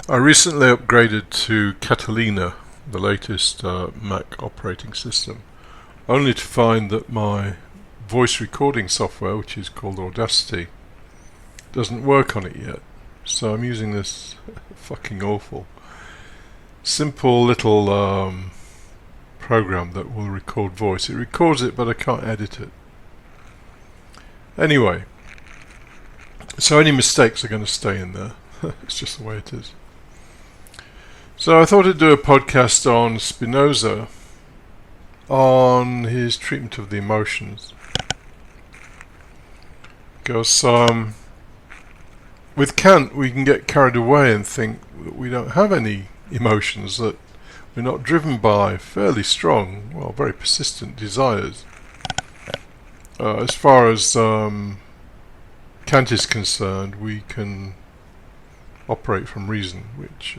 I recently upgraded to Catalina, the latest Mac operating system, only to find that my voice recording software, which is called Audacity, doesn't work on it yet. So I'm using this fucking awful, simple little program that will record voice. It records it, but I can't edit it. Anyway, so any mistakes are going to stay in there. It's just the way it is. So I thought I'd do a podcast on Spinoza, on his treatment of the emotions. Because with Kant we can get carried away and think that we don't have any emotions, that we're not driven by fairly strong, well, very persistent desires. As far as Kant is concerned, we can operate from reason, which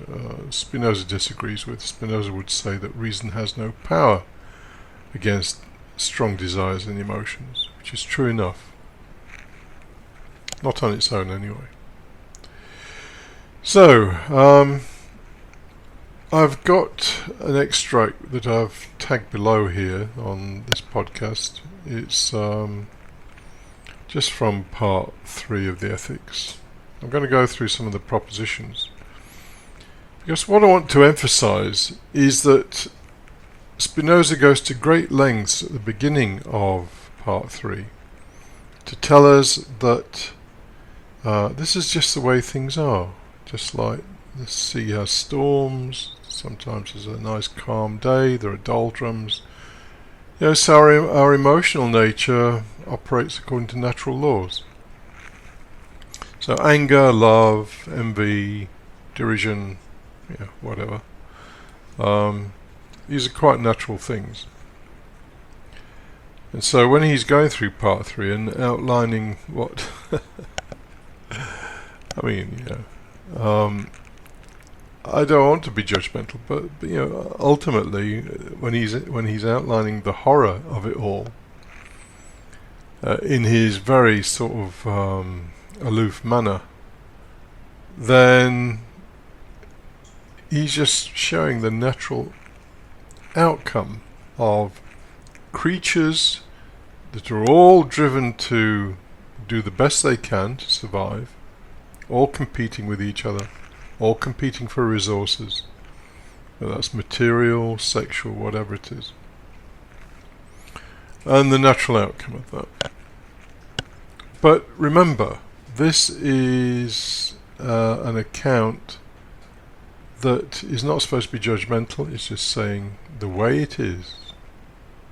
Spinoza disagrees with. Spinoza would say that reason has no power against strong desires and emotions, which is true enough. Not on its own anyway. So, I've got an extract that I've tagged below here on this podcast. It's just from part 3 of the Ethics. I'm going to go through some of the propositions, because what I want to emphasize is that Spinoza goes to great lengths at the beginning of part 3 to tell us that this is just the way things are. Just like the sea has storms, sometimes there's a nice calm day, there are doldrums. So our emotional nature operates according to natural laws. So anger, love, envy, derision, whatever. These are quite natural things. And so when he's going through part 3 and outlining what I don't want to be judgmental, but ultimately, when he's outlining the horror of it all, in his very sort of aloof manner, then he's just showing the natural outcome of creatures that are all driven to do the best they can to survive, all competing with each other, all competing for resources, whether that's material, sexual, whatever it is, and the natural outcome of that. But remember, this is an account that is not supposed to be judgmental. It's just saying the way it is,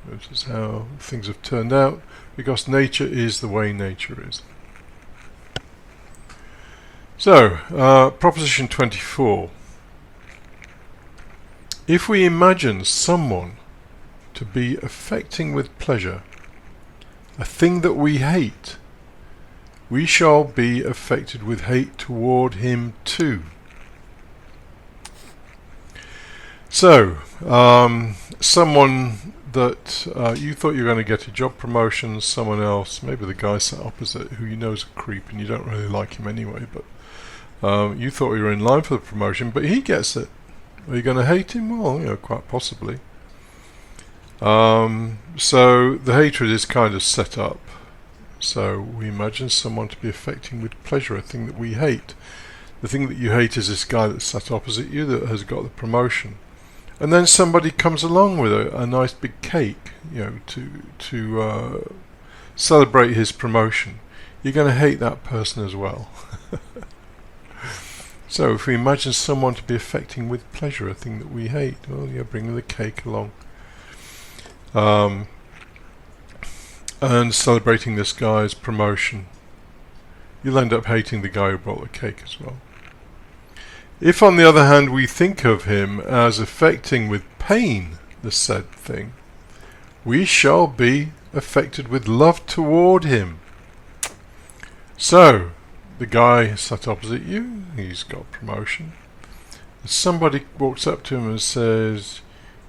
which is how things have turned out, because nature is the way nature is. So, proposition 24. If we imagine someone to be affecting with pleasure a thing that we hate, we shall be affected with hate toward him too. So, someone that you thought you were going to get a job promotion, someone else, maybe the guy sat opposite who you know is a creep and you don't really like him anyway, but you thought you were in line for the promotion, but he gets it. Are you going to hate him? Well, quite possibly. So the hatred is kind of set up. So we imagine someone to be affecting with pleasure a thing that we hate. The thing that you hate is this guy that sat opposite you that has got the promotion. And then somebody comes along with a nice big cake, to celebrate his promotion. You're going to hate that person as well. So if we imagine someone to be affecting with pleasure a thing that we hate, well, bring the cake along. And celebrating this guy's promotion, you'll end up hating the guy who brought the cake as well. If, on the other hand, we think of him as affecting with pain the said thing, we shall be affected with love toward him. So, the guy sat opposite you, he's got promotion. Somebody walks up to him and says,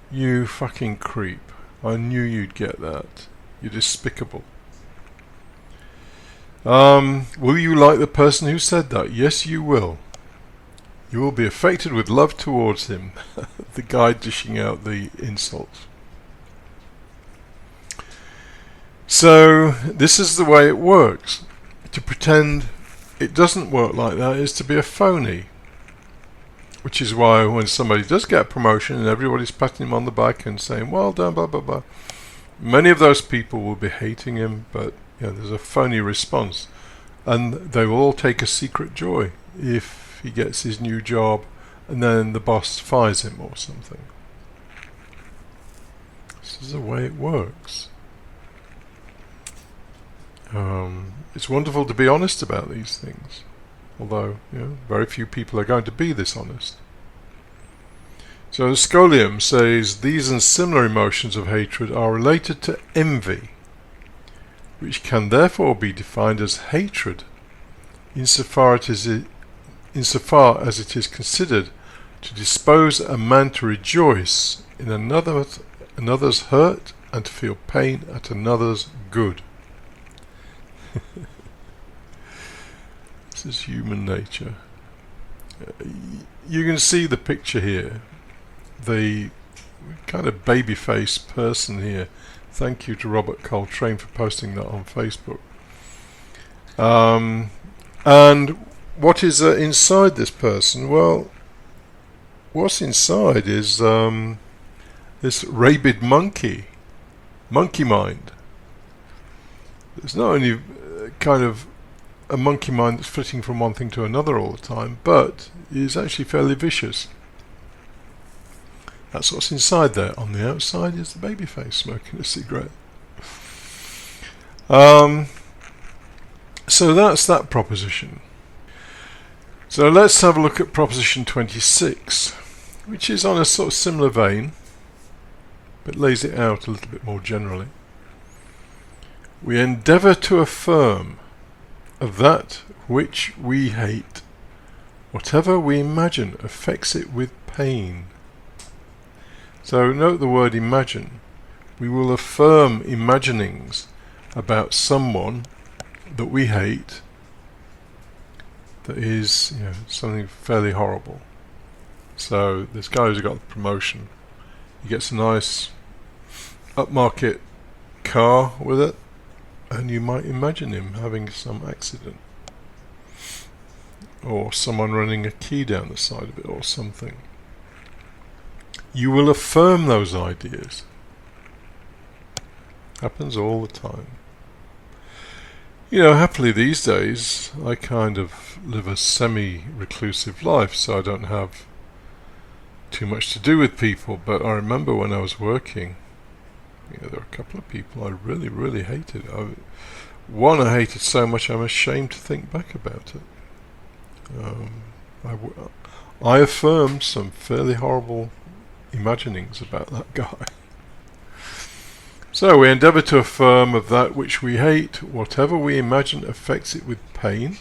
"You fucking creep, I knew you'd get that. You're despicable." Will you like the person who said that? Yes, you will. You will be affected with love towards him. The guy dishing out the insults. So this is the way it works. To pretend it doesn't work like that is to be a phony. Which is why when somebody does get a promotion and everybody's patting him on the back and saying, well done, blah, blah, blah, many of those people will be hating him, but there's a phony response. And they will all take a secret joy if he gets his new job and then the boss fires him or something. This is the way it works. It's wonderful to be honest about these things, although very few people are going to be this honest. So the Scholium says these and similar emotions of hatred are related to envy, which can therefore be defined as hatred insofar as it is considered to dispose a man to rejoice in another's hurt and to feel pain at another's good. This is human nature. You can see the picture here. The kind of baby-faced person here. Thank you to Robert Coltrane for posting that on Facebook. And what is inside this person? Well, what's inside is this rabid monkey mind. It's not only kind of a monkey mind that's flitting from one thing to another all the time, but is actually fairly vicious. That's what's inside there. On the outside is the baby face smoking a cigarette. So that's that proposition. So let's have a look at proposition 26, which is on a sort of similar vein, but lays it out a little bit more generally. We endeavour to affirm of that which we hate, whatever we imagine affects it with pain. So note the word imagine. We will affirm imaginings about someone that we hate that is something fairly horrible. So this guy who's got the promotion, he gets a nice upmarket car with it, and you might imagine him having some accident, or someone running a key down the side of it or something. You will affirm those ideas. Happens all the time. Happily these days I kind of live a semi-reclusive life, so I don't have too much to do with people, but I remember when I was working, there were a couple of people I really, really hated. One I hated so much I'm ashamed to think back about it. I affirmed some fairly horrible imaginings about that guy. So we endeavour to affirm of that which we hate, whatever we imagine affects it with pain.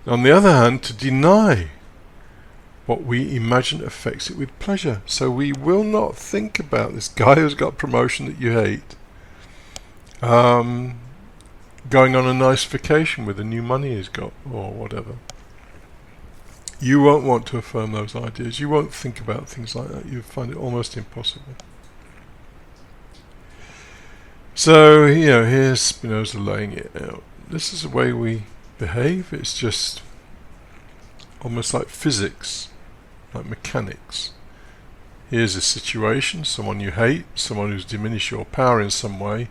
On the other hand, to deny what we imagine affects it with pleasure. So we will not think about this guy who's got promotion that you hate going on a nice vacation with the new money he's got or whatever. You won't want to affirm those ideas. You won't think about things like that. You find it almost impossible. So, here's Spinoza laying it out. This is the way we behave. It's just almost like physics, like mechanics. Here's a situation, someone you hate, someone who's diminished your power in some way,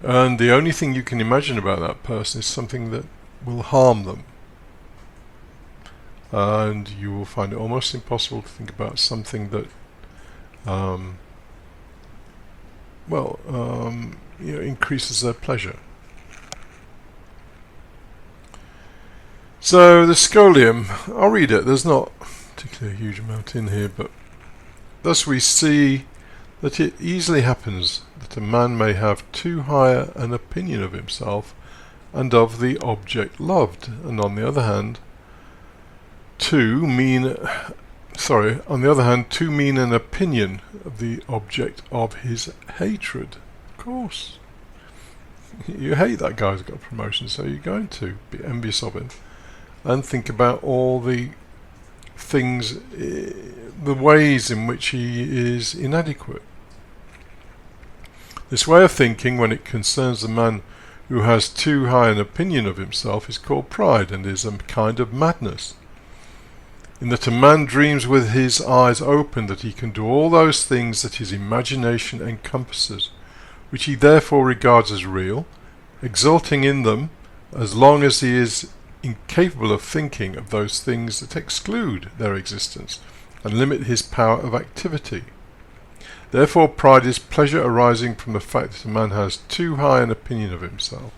and the only thing you can imagine about that person is something that will harm them. And you will find it almost impossible to think about something that increases their pleasure. So the Scholium, I'll read it. There's not particularly a huge amount in here, but thus we see that it easily happens that a man may have too high an opinion of himself and of the object loved, and on the other hand, too mean an opinion of the object of his hatred. Of course. You hate that guy who's got a promotion, so you're going to be envious of him and think about all the things, the ways in which he is inadequate. This way of thinking, when it concerns the man who has too high an opinion of himself, is called pride, and is a kind of madness, in that a man dreams with his eyes open that he can do all those things that his imagination encompasses, which he therefore regards as real, exulting in them as long as he is incapable of thinking of those things that exclude their existence and limit his power of activity. Therefore pride is pleasure arising from the fact that a man has too high an opinion of himself.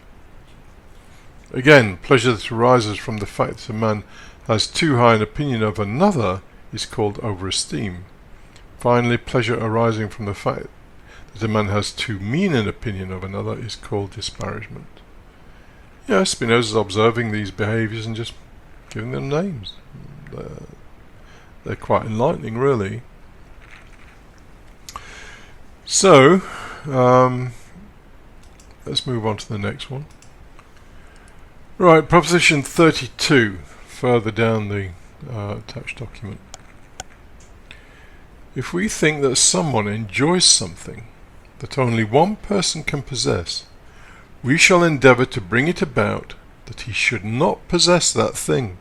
Again, pleasure that arises from the fact that a man has too high an opinion of another is called over-esteem. Finally, pleasure arising from the fact that a man has too mean an opinion of another is called disparagement. Yes, Spinoza is observing these behaviours and just giving them names. They're quite enlightening, really. So, let's move on to the next one. Right, proposition 32, further down the attached document. If we think that someone enjoys something that only one person can possess, we shall endeavour to bring it about that he should not possess that thing.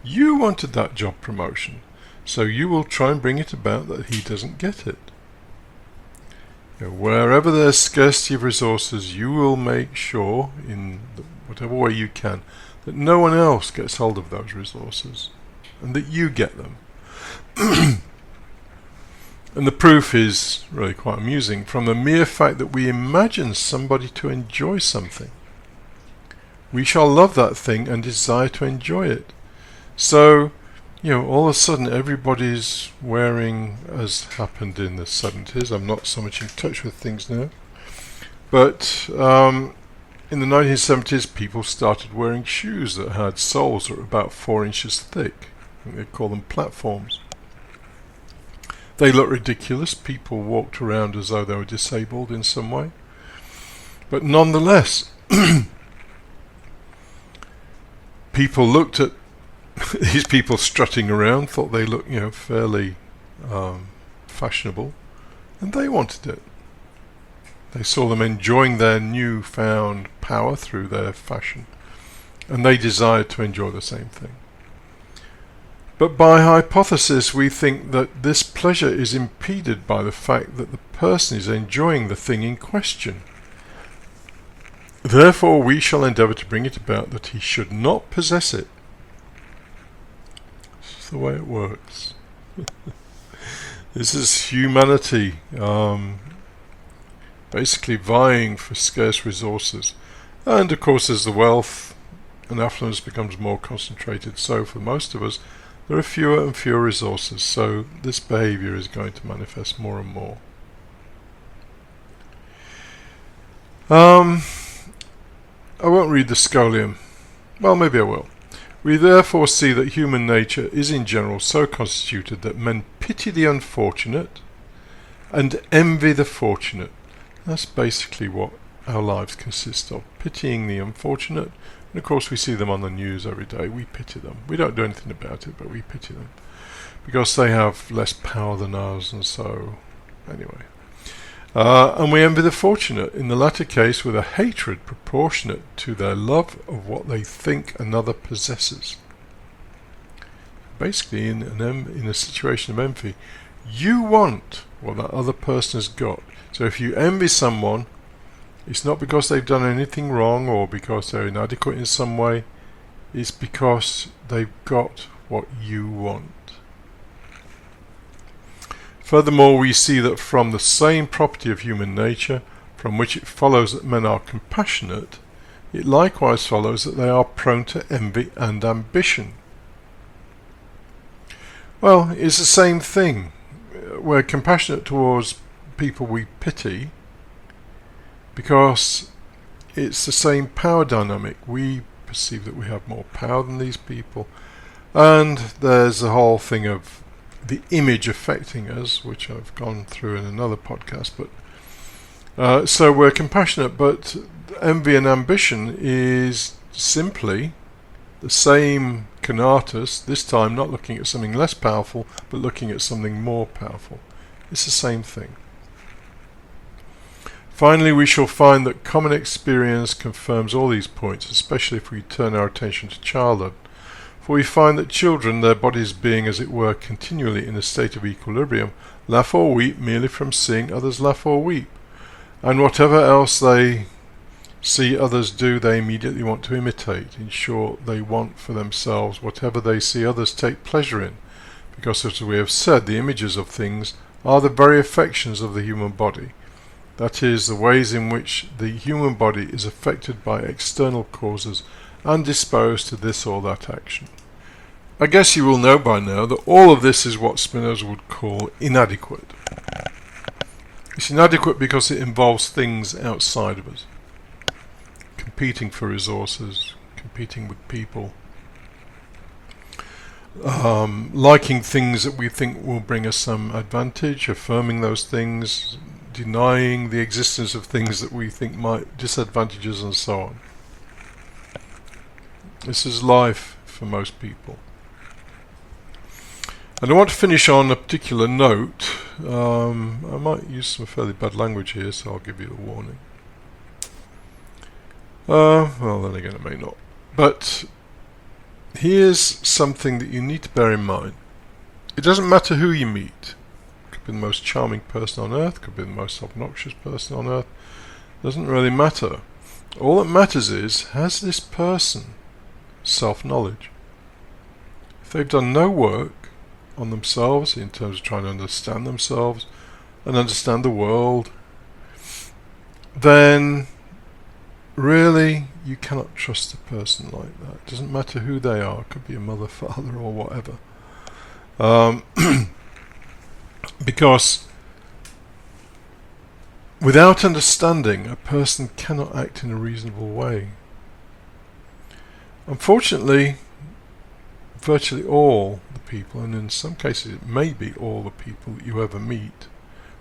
You wanted that job promotion, so you will try and bring it about that he doesn't get it. Wherever there's scarcity of resources, you will make sure, in whatever way you can, that no one else gets hold of those resources, and that you get them. And the proof is really quite amusing. From the mere fact that we imagine somebody to enjoy something, we shall love that thing and desire to enjoy it. So, all of a sudden everybody's wearing, as happened in the 70s, I'm not so much in touch with things now, but in the 1970s people started wearing shoes that had soles that were about 4 inches thick. I think they call them platforms. They looked ridiculous. People walked around as though they were disabled in some way. But nonetheless, people looked at these people strutting around, thought they looked, fairly fashionable, and they wanted it. They saw them enjoying their newfound power through their fashion, and they desired to enjoy the same thing. But by hypothesis, we think that this pleasure is impeded by the fact that the person is enjoying the thing in question. Therefore, we shall endeavour to bring it about that he should not possess it. This is the way it works. This is humanity basically vying for scarce resources. And of course, as the wealth and affluence becomes more concentrated, so for most of us, there are fewer and fewer resources, so this behaviour is going to manifest more and more. I won't read the scholium. Well, maybe I will. We therefore see that human nature is in general so constituted that men pity the unfortunate and envy the fortunate. That's basically what our lives consist of, pitying the unfortunate. And of course we see them on the news every day. We pity them. We don't do anything about it, but we pity them because they have less power than us, and so anyway. And we envy the fortunate, in the latter case with a hatred proportionate to their love of what they think another possesses. Basically, in a situation of envy, you want what that other person has got. So if you envy someone, it's not because they've done anything wrong or because they're inadequate in some way. It's because they've got what you want. Furthermore, we see that from the same property of human nature, from which it follows that men are compassionate, it likewise follows that they are prone to envy and ambition. Well, it's the same thing. We're compassionate towards people we pity because it's the same power dynamic. We perceive that we have more power than these people, and there's the whole thing of the image affecting us, which I've gone through in another podcast. But so we're compassionate, but envy and ambition is simply The same conatus, this time not looking at something less powerful, but looking at something more powerful. It's the same thing. Finally, we shall find that common experience confirms all these points, especially if we turn our attention to childhood. For we find that children, their bodies being as it were continually in a state of equilibrium, laugh or weep merely from seeing others laugh or weep. And whatever else they see others do, they immediately want to imitate. In short, they want for themselves whatever they see others take pleasure in, because, as we have said, the images of things are the very affections of the human body. That is, the ways in which the human body is affected by external causes and disposed to this or that action. I guess you will know by now that all of this is what Spinoza would call inadequate. It's inadequate because it involves things outside of us. Competing for resources, competing with people, liking things that we think will bring us some advantage, affirming those things, denying the existence of things that we think might disadvantage us, and so on. This is life for most people. And I want to finish on a particular note. I might use some fairly bad language here, so I'll give you a warning. Well, then again, I may not. But here's something that you need to bear in mind. It doesn't matter who you meet. It could be the most charming person on earth, could be the most obnoxious person on earth. It doesn't really matter. All that matters is, has this person self-knowledge? If they've done no work on themselves in terms of trying to understand themselves and understand the world, then really you cannot trust a person like that. It doesn't matter who they are. It could be a mother, father, or whatever. Because without understanding, a person cannot act in a reasonable way. Unfortunately, virtually all the people, and in some cases it may be all the people that you ever meet,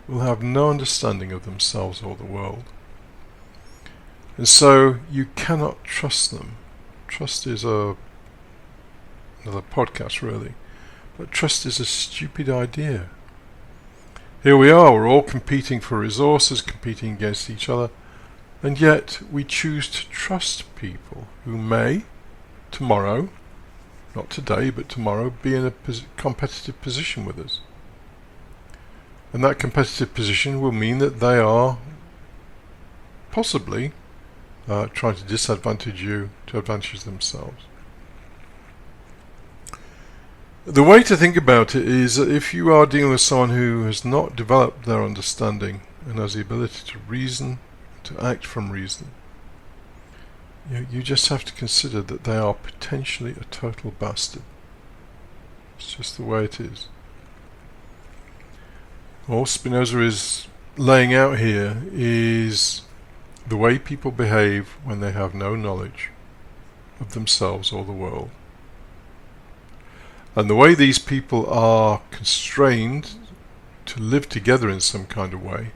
will have no understanding of themselves or the world. And so you cannot trust them. Trust is another podcast really, but trust is a stupid idea. Here we are, we're all competing for resources, competing against each other, and yet we choose to trust people who may, tomorrow, not today but tomorrow, be in a competitive position with us. And that competitive position will mean that they are possibly trying to disadvantage you to advantage themselves. The way to think about it is that if you are dealing with someone who has not developed their understanding and has the ability to reason, to act from reason, you just have to consider that they are potentially a total bastard. It's just the way it is. All Spinoza is laying out here is the way people behave when they have no knowledge of themselves or the world. And the way these people are constrained to live together in some kind of way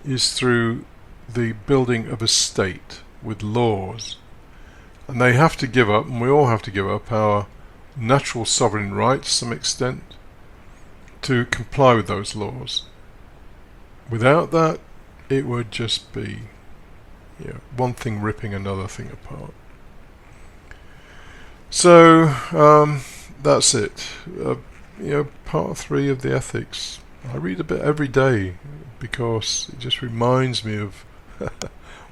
is through the building of a state with laws. And they have to give up, and we all have to give up, our natural sovereign right to some extent to comply with those laws. Without that, it would just be one thing ripping another thing apart. So that's it. Part 3 of the ethics. I read a bit every day because it just reminds me of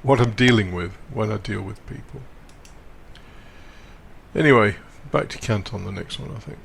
what I'm dealing with when I deal with people. Anyway, back to Kant on the next one, I think.